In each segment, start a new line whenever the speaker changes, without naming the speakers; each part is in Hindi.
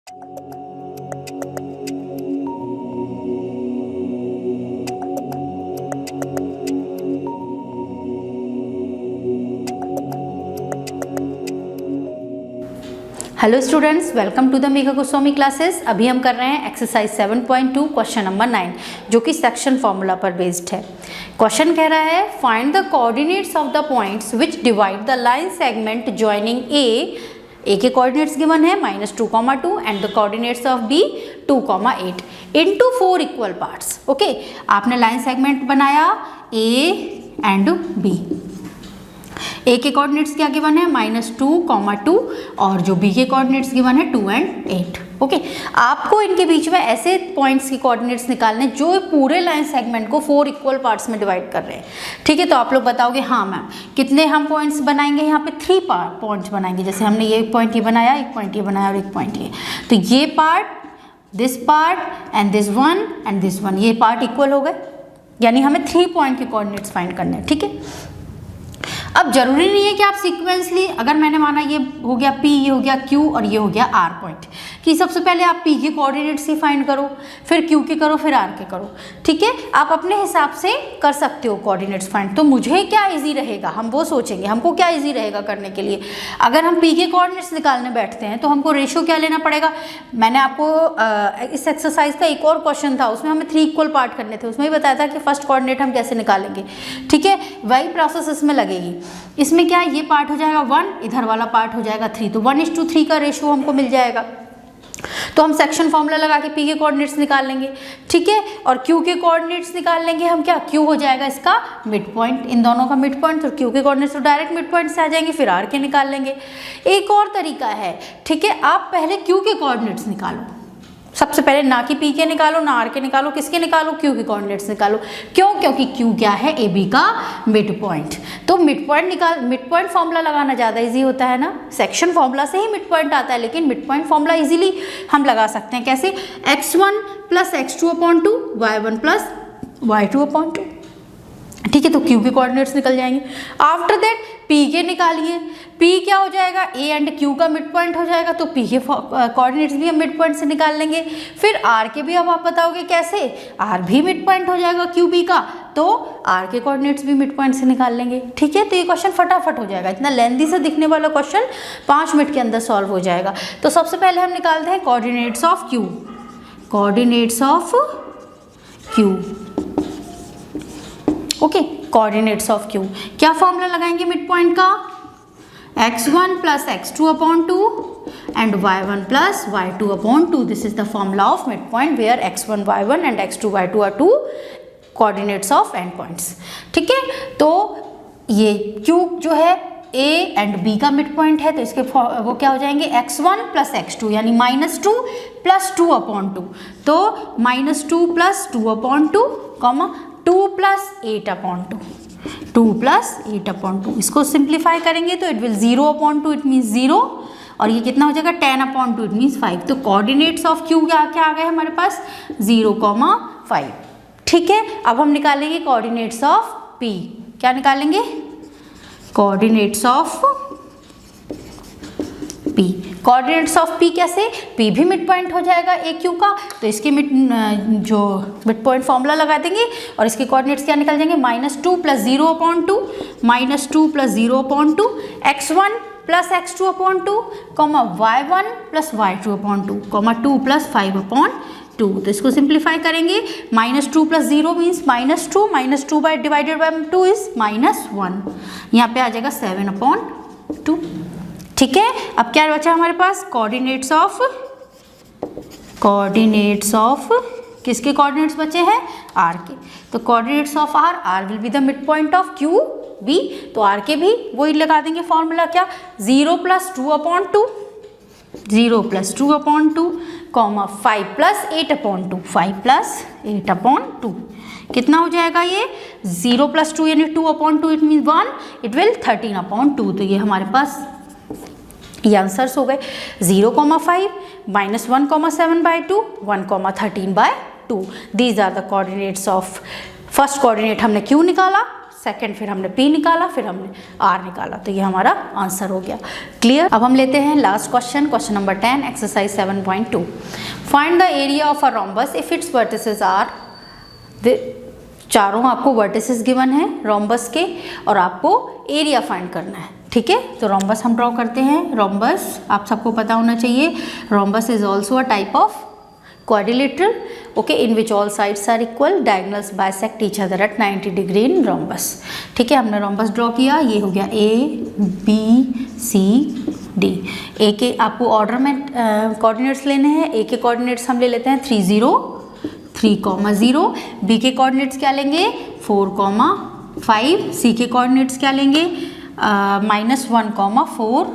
Hello students, welcome to the Megha Goswami classes. अभी हम कर रहे हैं एक्सरसाइज 7.2 क्वेश्चन नंबर 9 जो कि सेक्शन फॉर्मूला पर बेस्ड है। क्वेश्चन कह रहा है find the coordinates of the points which divide the line segment joining A के कोऑर्डिनेट्स गिवन है -2,2 and the coordinates of B 2,8 into 4 equal parts. Okay, आपने लाइन सेगमेंट बनाया ए एंड बी। ए के कोऑर्डिनेट्स क्या गिवन है -2,2 और जो बी के कोऑर्डिनेट्स गिवन है 2 and 8। ओके, आपको इनके बीच में ऐसे पॉइंट्स के कोऑर्डिनेट्स निकालने जो पूरे लाइन सेगमेंट को 4 इक्वल पार्ट्स में डिवाइड कर रहे हैं। ठीक है, तो आप लोग बताओगे हाँ मैम कितने हम पॉइंट्स बनाएंगे, यहाँ पे 3 पॉइंट्स बनाएंगे। जैसे हमने ये पॉइंट ये बनाया, एक पॉइंट ये बनाया और एक पॉइंट ये, तो ये part, this part and this one and this one, ये पार्ट इक्वल हो गए, यानी हमें 3 पॉइंट के कोऑर्डिनेट्स फाइंड करने हैं। ठीक है, अब जरूरी नहीं है कि आप सीक्वेंसली, अगर मैंने माना ये हो गया P, ये हो गया Q और ये हो गया R पॉइंट, कि सबसे पहले आप P के कोऑर्डिनेट्स ही फाइंड करो, फिर Q के करो, फिर R के करो। ठीक है, आप अपने हिसाब से कर सकते हो कोऑर्डिनेट्स फाइंड। तो मुझे क्या इजी रहेगा, हम वो सोचेंगे हमको क्या इजी रहेगा करने के लिए। अगर हम P के कोऑर्डिनेट्स निकालने बैठते हैं तो हमको रेशियो क्या लेना पड़ेगा। मैंने आपको इस एक्सरसाइज का एक और क्वेश्चन था, उसमें हमें 3 इक्वल पार्ट करने थे, उसमें भी बताया था कि फर्स्ट कोऑर्डिनेट हम कैसे निकालेंगे। ठीक है, वही प्रोसेस इसमें लगेगी। इसमें क्या है, ये पार्ट हो जाएगा 1, इधर वाला पार्ट हो जाएगा 3, तो 1:3 का रेशियो हमको मिल जाएगा। तो हम सेक्शन फॉर्मूला लगा के P के कोऑर्डिनेट्स निकाल लेंगे। ठीक है, और Q के कोऑर्डिनेट्स निकाल लेंगे हम। क्या Q हो जाएगा इसका मिड पॉइंट, इन दोनों का मिड पॉइंट, तो Q के कोऑर्डिनेट्स तो डायरेक्ट मिड पॉइंट से आ जाएंगे, फिर R के निकाल लेंगे। एक और तरीका है, ठीक है, आप पहले Q के कोऑर्डिनेट्स निकालो, सबसे पहले ना कि P के निकालो ना R के निकालो, किसके निकालो, Q के कोऑर्डिनेट्स निकालो। क्यों? क्योंकि Q क्या है, AB का मिड पॉइंट। तो मिड पॉइंट फॉर्मूला लगाना ज़्यादा इजी होता है ना, सेक्शन फॉर्मूला से ही मिड पॉइंट आता है, लेकिन मिड पॉइंट फॉर्मूला इजीली हम लगा सकते हैं। कैसे? x1 + x2/2 y1 + y2/2। ठीक है, तो Q के कोऑर्डिनेट्स निकल जाएंगे। आफ्टर दैट P के निकालिए, P क्या हो जाएगा, A एंड Q का मिड पॉइंट हो जाएगा, तो P के कोऑर्डिनेट्स भी हम मिड पॉइंट से निकाल लेंगे। फिर R के भी अब आप बताओगे कैसे, R भी मिड पॉइंट हो जाएगा QB का, तो R के कोऑर्डिनेट्स भी मिड पॉइंट से निकाल लेंगे। ठीक है, तो ये क्वेश्चन फटाफट हो जाएगा। इतना लेंथी से दिखने वाला क्वेश्चन 5 मिनट के अंदर सॉल्व हो जाएगा। तो सबसे पहले हम निकालते हैं coordinates of Q। Coordinates of Q, okay, coordinates of Q क्या फॉर्मूला लगाएंगे मिड पॉइंट का, x1 + x2/2 and y1 + y2/2। This is the formula of mid point where x1 y1 and x2 y2 are 2 coordinates of end points. ठीक है, तो ये Q जो है A एंड B का मिड पॉइंट है, तो इसके वो क्या हो जाएंगे, x1 + x2 यानी -2 + 2/2, तो -2 + 2/2, 2 + 8/2, 2 + 8/2। इसको सिंप्लीफाई करेंगे तो इट विल 0/2, इट मीन्स 0, और ये कितना हो जाएगा 10/2, इट मीन्स 5। तो कोऑर्डिनेट्स ऑफ Q क्या आ गए हमारे पास 0,5। ठीक है, अब हम निकालेंगे कोऑर्डिनेट्स ऑफ P। क्या निकालेंगे, coordinates of P। Coordinates of P कैसे, P भी मिड पॉइंट हो जाएगा AQ का, तो इसके जो मिड पॉइंट फॉर्मूला लगा देंगे और इसके कोऑर्डिनेट्स क्या निकल जाएंगे, -2 + 0/2, -2 + 0/2, x1 + x2/2, y1 + y2/2, 2 + 5/2। तो इसको सिंप्लीफाई करेंगे, -2 + 0 मीन्स -2, -2 डिवाइडेड बाय 2 इज -1, यहाँ पे आ जाएगा 7/2। ठीक है, अब क्या बचा हमारे पास, कोऑर्डिनेट्स ऑफ किसके कोऑर्डिनेट्स बचे हैं, R के। तो coordinates of R will be the mid point of QB, तो R के भी वही लगा देंगे फॉर्मूला, क्या 0 + 2/2, 0 + 2/2, 5 + 8/2, 5 + 8/2। कितना हो जाएगा ये, 0 + 2 यानी 2/2, इट मीन 1, इट विल 13/2। तो ये हमारे पास ये आंसर्स हो गए 0,5, -1,7/2, 1,13/2। These are the coordinates of, first coordinate हमने Q निकाला, सेकंड फिर हमने P निकाला, फिर हमने R निकाला, तो ये हमारा आंसर हो गया। क्लियर। अब हम लेते हैं last question, question number 10 exercise 7.2। Find the area of a rhombus if its vertices are, चारों आपको वर्टिसेस गिवन है रोम्बस के और आपको एरिया फाइंड करना है। ठीक है, तो रोम्बस हम ड्रॉ करते हैं। रोम्बस आप सबको पता होना चाहिए, rhombus is also a type of quadrilateral, okay, in which all sides are equal, diagonals bisect each other at 90 degree in rhombus। ठीक है, हमने रोम्बस ड्रॉ किया, ये हो गया A B C D। ए के आपको ऑर्डर में कोऑर्डिनेट्स लेने हैं। ए के कोऑर्डिनेट्स हम ले लेते हैं 3 0 3,0। बी के कोऑर्डिनेट्स क्या लेंगे 4,5। सी के कोऑर्डिनेट्स क्या लेंगे -1,4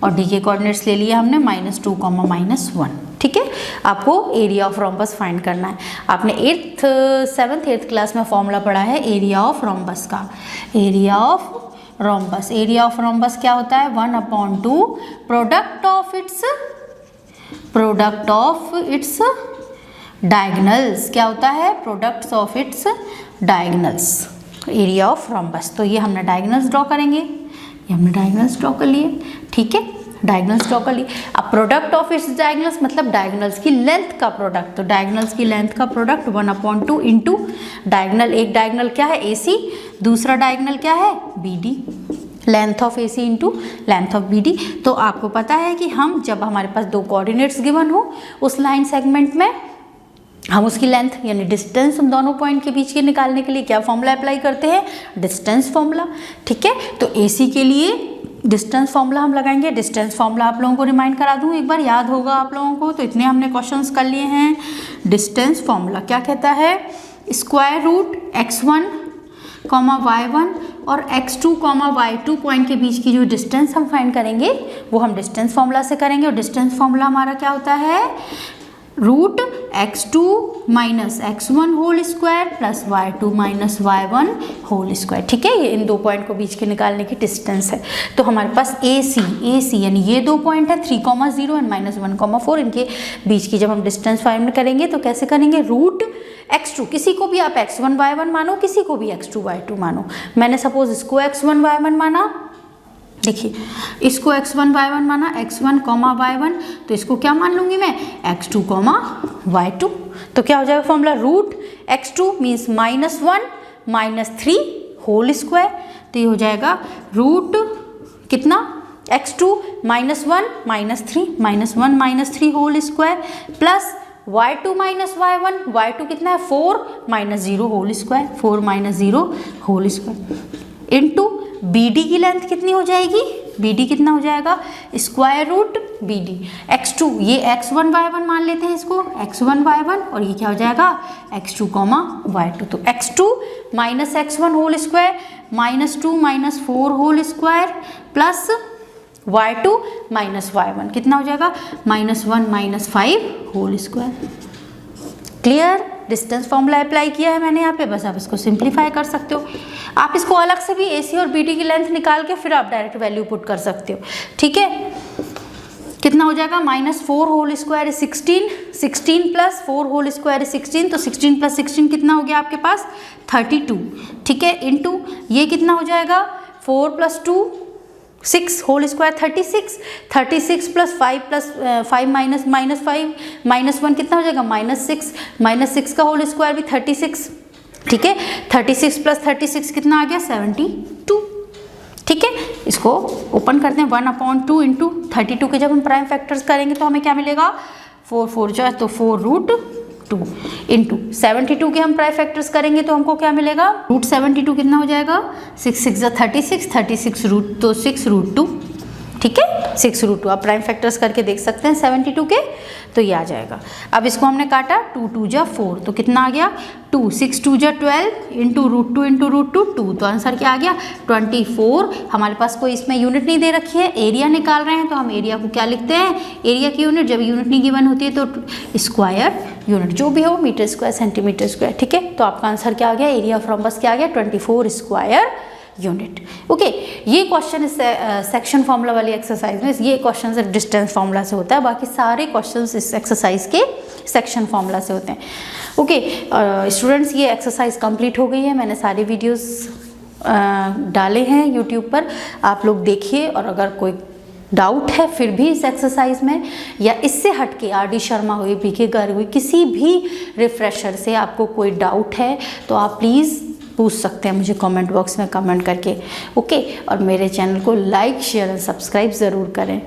और डी के कोऑर्डिनेट्स ले लिए हमने -2, -1। ठीक है, आपको एरिया ऑफ रोम्बस फाइंड करना है। आपने 7th 8th क्लास में फॉर्मूला पढ़ा है एरिया ऑफ रोम्बस का। Area of rhombus, area of rhombus क्या होता है 1/2 प्रोडक्ट ऑफ इट्स डायगोनल्स। क्या होता है products of its diagonals, area of rhombus. तो ये हमने डायगोनल्स ड्रॉ करेंगे, ये हमने डायगोनल्स ड्रॉ कर लिए। ठीक है, डायगोनल्स ड्रॉ कर लिए। अब प्रोडक्ट ऑफ इट्स डायगोनल्स मतलब डायगोनल्स की लेंथ का प्रोडक्ट, तो डायगोनल्स की लेंथ का प्रोडक्ट 1/2 इंटू डायगोनल। एक डायगोनल क्या है AC, दूसरा डायगोनल क्या है BD, length of AC into length of BD। तो आपको पता है कि हम जब हमारे पास दो कोऑर्डिनेट्स गिवन हो उस लाइन सेगमेंट में हम उसकी लेंथ यानी डिस्टेंस उन दोनों पॉइंट के बीच के निकालने के लिए क्या फॉर्मूला अप्लाई करते हैं, डिस्टेंस फॉर्मूला। ठीक है, तो AC के लिए डिस्टेंस फॉर्मूला हम लगाएंगे। डिस्टेंस फॉर्मूला आप लोगों को रिमाइंड करा दूं, एक बार याद होगा आप लोगों को। तो इतने हमने क्वेश्चंस कर लिए हैं। डिस्टेंस फॉर्मूला क्या कहता है, स्क्वायर रूट x1, y1 और x2, y2 पॉइंट के बीच की जो डिस्टेंस हम फाइंड करेंगे वो हम डिस्टेंस फॉर्मूला से करेंगे। और डिस्टेंस फॉर्मूला हमारा क्या होता है root x2 minus x1 whole square plus y2 minus y1 whole square. ठीक है, ये इन दो पॉइंट को बीच के निकालने की डिस्टेंस है। तो हमारे पास AC यानी ये दो पॉइंट है 3,0 एंड -1,4, इनके बीच की जब हम डिस्टेंस फाइंड करेंगे तो कैसे करेंगे रूट x2, किसी को भी आप x1 y1 मानो, किसी को भी x2 y2 मानो। मैंने सपोज इसको x1 y1 माना, देखिए इसको x1 y1 माना, x1 y1, तो इसको क्या मान लूँगी मैं x2 y2। तो क्या हो जाएगा formula root x2 means -1 -3 whole square. तो ये हो जाएगा रूट कितना x2 -1 -3 -1 -3 whole square plus y2 y1, y2 कितना है 4 -0 whole square, 4 -0 whole square into BD की लेंथ कितनी हो जाएगी, BD कितना हो जाएगा स्क्वायर रूट BD x2, ये x1 y1 मान लेते हैं इसको x1 y1 और ये क्या हो जाएगा x2 y2। तो x2 minus x1 whole square -2 -4 whole square plus y2 minus y1 कितना हो जाएगा -1 -5 whole square. Clear, distance formula apply किया है मैंने यहाँ पे, बस आप इसको सिंप्लीफाई कर सकते हो। आप इसको अलग से भी AC और BD की लेंथ निकाल के फिर आप डायरेक्ट वैल्यू पुट कर सकते हो। ठीक है, कितना हो जाएगा -4 whole square 16 plus 4 whole square 16, तो 16 प्लस 16 कितना हो गया आपके पास 32। ठीक है, इंटू ये कितना हो जाएगा 4 + 2 6 होल स्क्वायर 36 प्लस 5 माइनस -5 -1 कितना हो जाएगा -6 का होल स्क्वायर भी 36। ठीक है, 36 + 36 कितना आ गया 72। ठीक है, इसको ओपन करते हैं 1/2 इंटू 32 के जब हम प्राइम फैक्टर्स करेंगे तो हमें क्या मिलेगा 4 4 जो है तो 4√2 इंटू 72 के हम प्राइम फैक्टर्स करेंगे तो हमको क्या मिलेगा √72 कितना हो जाएगा 6 6 36 रूट तो 6√2। ठीक है, 6√2 आप प्राइम फैक्टर्स करके देख सकते हैं 72 के, तो ये आ जाएगा। अब इसको हमने काटा 2 2 जा 4 तो कितना आ गया 2 6 2 जा 12 इंटू √2 2, तो आंसर क्या आ गया 24। हमारे पास कोई इसमें यूनिट नहीं दे रखी है, एरिया निकाल रहे हैं तो हम एरिया को क्या लिखते हैं एरिया की यूनिट, जब यूनिट नहीं गिवन होती है तो स्क्वायर यूनिट जो भी हो मीटर स्क्वायर सेंटीमीटर स्क्वायर। ठीक है, तो आपका आंसर क्या आ गया एरिया ऑफ रोम्बस क्या आ गया 24 स्क्वायर यूनिट। ओके, ये क्वेश्चन इस सेक्शन फॉर्मूला वाली एक्सरसाइज में ये क्वेश्चन सिर्फ डिस्टेंस फॉर्मूला से होता है, बाकी सारे क्वेश्चंस इस एक्सरसाइज के सेक्शन फॉर्मूला से होते हैं। ओके स्टूडेंट्स, ये एक्सरसाइज कंप्लीट हो गई है, मैंने सारी वीडियोस डाले हैं यूट्यूब पर, आप लोग देखिए। और अगर कोई डाउट है फिर भी इस एक्सरसाइज में या इससे हटके आर.डी. शर्मा हुई, पी.के. गर्ग हुई, किसी भी रिफ्रेशर से आपको कोई डाउट है तो आप प्लीज़ पूछ सकते हैं मुझे कमेंट बॉक्स में कमेंट करके। ओके, और मेरे चैनल को लाइक शेयर और सब्सक्राइब ज़रूर करें।